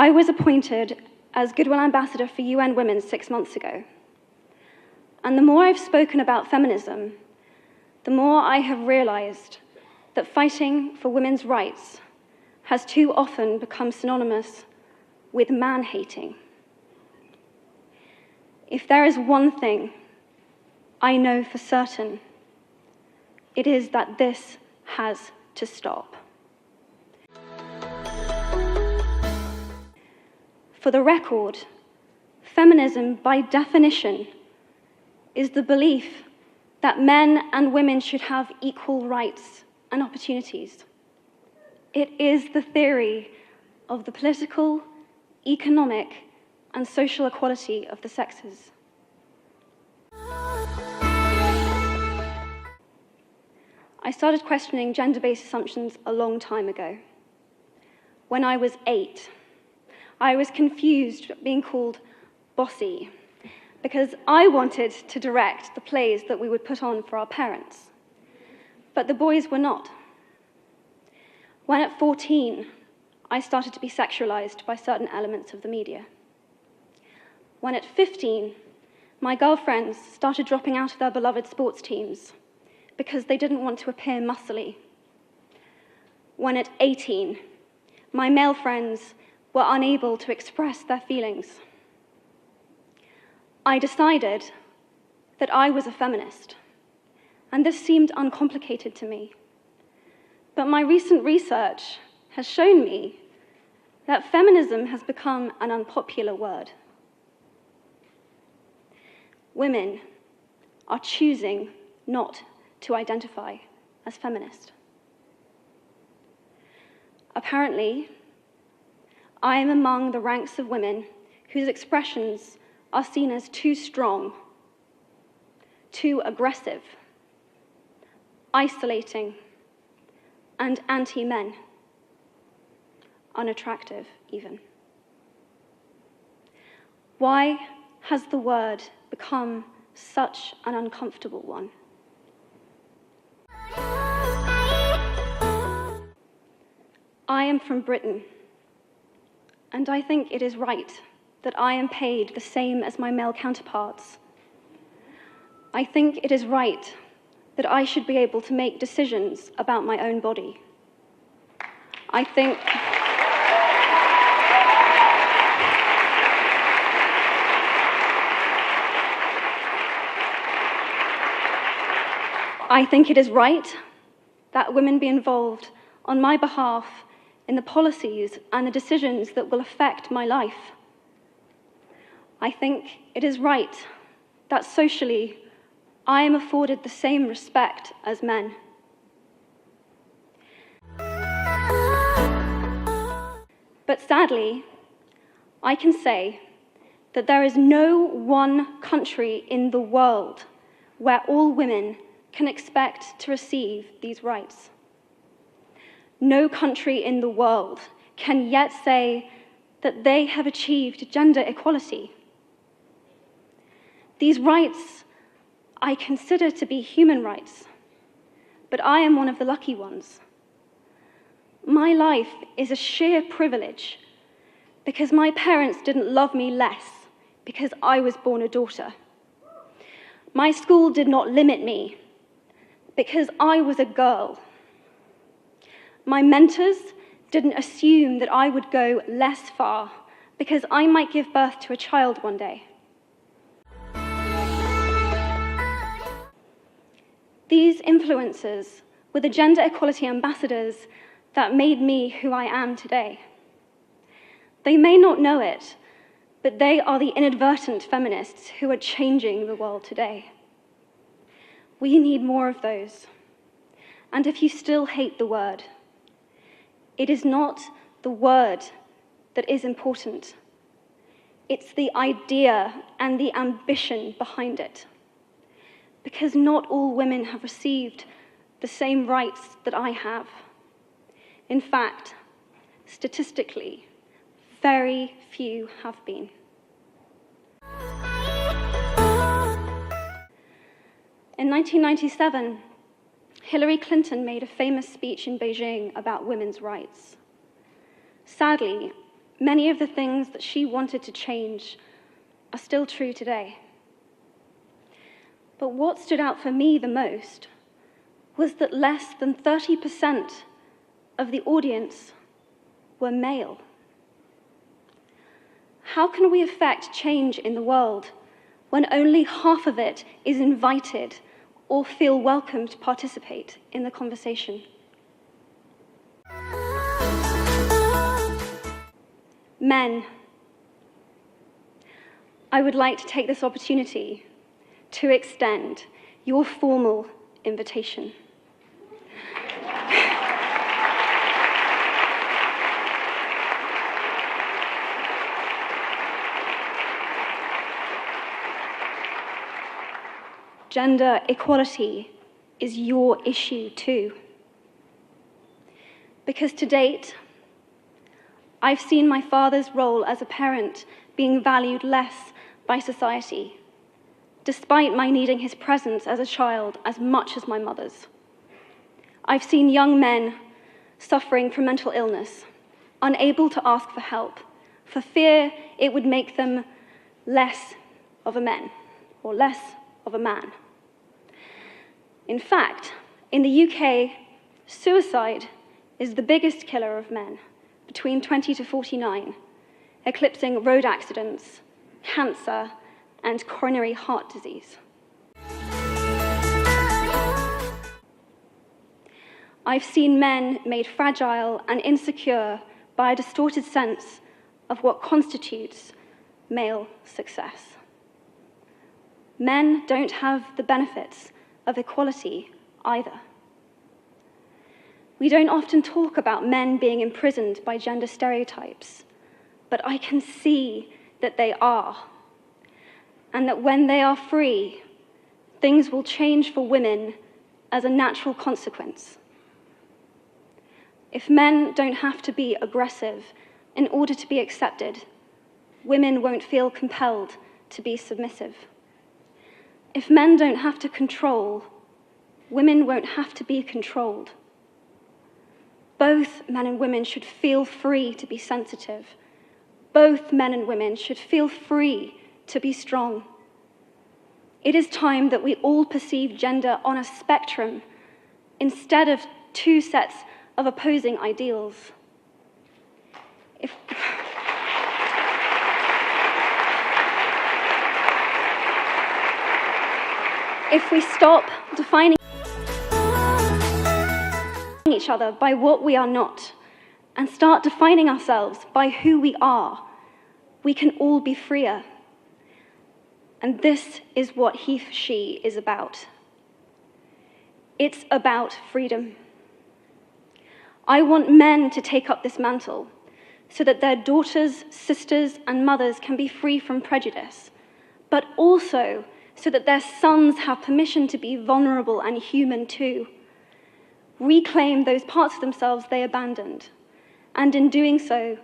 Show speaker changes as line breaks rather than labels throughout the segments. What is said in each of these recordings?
I was appointed as Goodwill Ambassador for UN Women 6 months ago. And the more I've spoken about feminism, the more I have realized that fighting for women's rights has too often become synonymous with man-hating. If there is one thing I know for certain, it is that this has to stop. For the record, feminism, by definition, is the belief that men and women should have equal rights and opportunities. It is the theory of the political, economic, and social equality of the sexes. I started questioning gender-based assumptions a long time ago. When I was 8, I was confused being called bossy because I wanted to direct the plays that we would put on for our parents, but the boys were not. When at 14, I started to be sexualized by certain elements of the media. When at 15, my girlfriends started dropping out of their beloved sports teams because they didn't want to appear muscly. When at 18, my male friends were unable to express their feelings. I decided that I was a feminist, and this seemed uncomplicated to me. But my recent research has shown me that feminism has become an unpopular word. Women are choosing not to identify as feminist. Apparently, I am among the ranks of women whose expressions are seen as too strong, too aggressive, isolating, and anti-men, unattractive even. Why has the word become such an uncomfortable one? I am from Britain, and I think it is right that I am paid the same as my male counterparts. I think it is right that I should be able to make decisions about my own body. I think it is right that women be involved on my behalf in the policies and the decisions that will affect my life. I think it is right that socially I am afforded the same respect as men. But sadly, I can say that there is no one country in the world where all women can expect to receive these rights. No country in the world can yet say that they have achieved gender equality. These rights I consider to be human rights, but I am one of the lucky ones. My life is a sheer privilege because my parents didn't love me less because I was born a daughter. My school did not limit me because I was a girl. My mentors didn't assume that I would go less far because I might give birth to a child one day. These influences were the gender equality ambassadors that made me who I am today. They may not know it, but they are the inadvertent feminists who are changing the world today. We need more of those. And if you still hate the word, it is not the word that is important. It's the idea and the ambition behind it. Because not all women have received the same rights that I have. In fact, statistically, very few have been. In 1997, Hillary Clinton made a famous speech in Beijing about women's rights. Sadly, many of the things that she wanted to change are still true today. But what stood out for me the most was that less than 30% of the audience were male. How can we affect change in the world when only half of it is invited or feel welcome to participate in the conversation? Men, I would like to take this opportunity to extend your formal invitation. Gender equality is your issue too. Because to date, I've seen my father's role as a parent being valued less by society, despite my needing his presence as a child as much as my mother's. I've seen young men suffering from mental illness, unable to ask for help, for fear it would make them less of a man or less of a man. In fact, in the UK, suicide is the biggest killer of men between 20 to 49, eclipsing road accidents, cancer, and coronary heart disease. I've seen men made fragile and insecure by a distorted sense of what constitutes male success. Men don't have the benefits of equality either. We don't often talk about men being imprisoned by gender stereotypes, but I can see that they are, and that when they are free, things will change for women as a natural consequence. If men don't have to be aggressive in order to be accepted, women won't feel compelled to be submissive. If men don't have to control, women won't have to be controlled. Both men and women should feel free to be sensitive. Both men and women should feel free to be strong. It is time that we all perceive gender on a spectrum instead of two sets of opposing ideals. If we stop defining each other by what we are not and start defining ourselves by who we are, we can all be freer. And this is what HeForShe is about. It's about freedom. I want men to take up this mantle so that their daughters, sisters, and mothers can be free from prejudice, but also so that their sons have permission to be vulnerable and human too. Reclaim those parts of themselves they abandoned, and in doing so,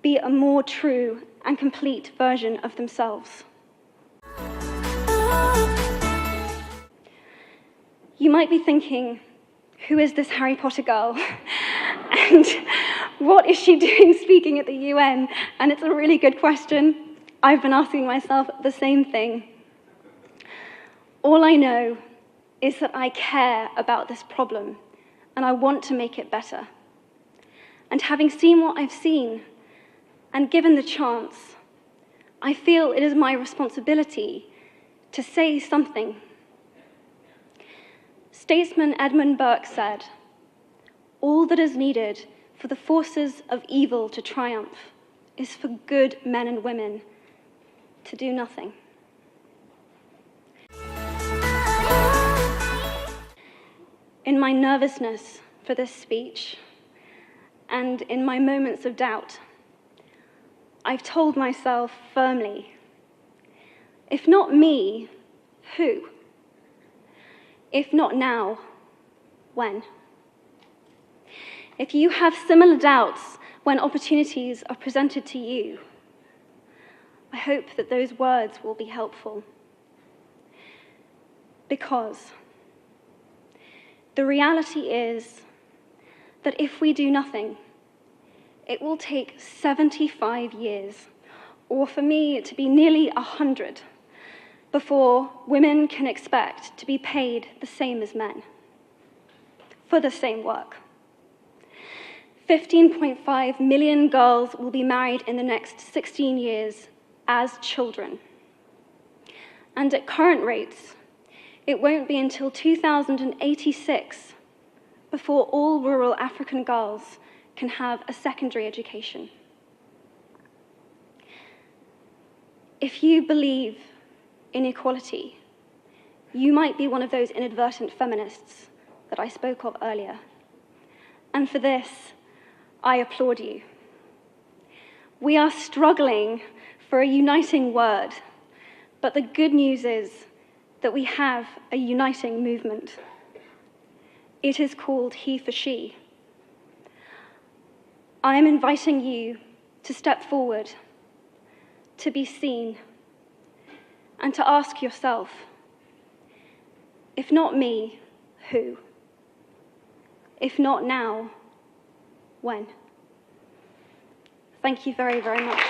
be a more true and complete version of themselves. You might be thinking, who is this Harry Potter girl? And what is she doing speaking at the UN? And it's a really good question. I've been asking myself the same thing. All I know is that I care about this problem, and I want to make it better. And having seen what I've seen, and given the chance, I feel it is my responsibility to say something. Statesman Edmund Burke said, "All that is needed for the forces of evil to triumph is for good men and women to do nothing." In my nervousness for this speech, and in my moments of doubt, I've told myself firmly, if not me, who? If not now, when? If you have similar doubts when opportunities are presented to you, I hope that those words will be helpful. Because the reality is that if we do nothing, it will take 75 years, or for me to be nearly 100, before women can expect to be paid the same as men for the same work. 15.5 million girls will be married in the next 16 years as children. And at current rates, it won't be until 2086 before all rural African girls can have a secondary education. If you believe in equality, you might be one of those inadvertent feminists that I spoke of earlier. And for this, I applaud you. We are struggling for a uniting word, but the good news is that we have a uniting movement. It is called HeForShe. I am inviting you to step forward, to be seen, and to ask yourself, if not me, who? If not now, when? Thank you very, very much.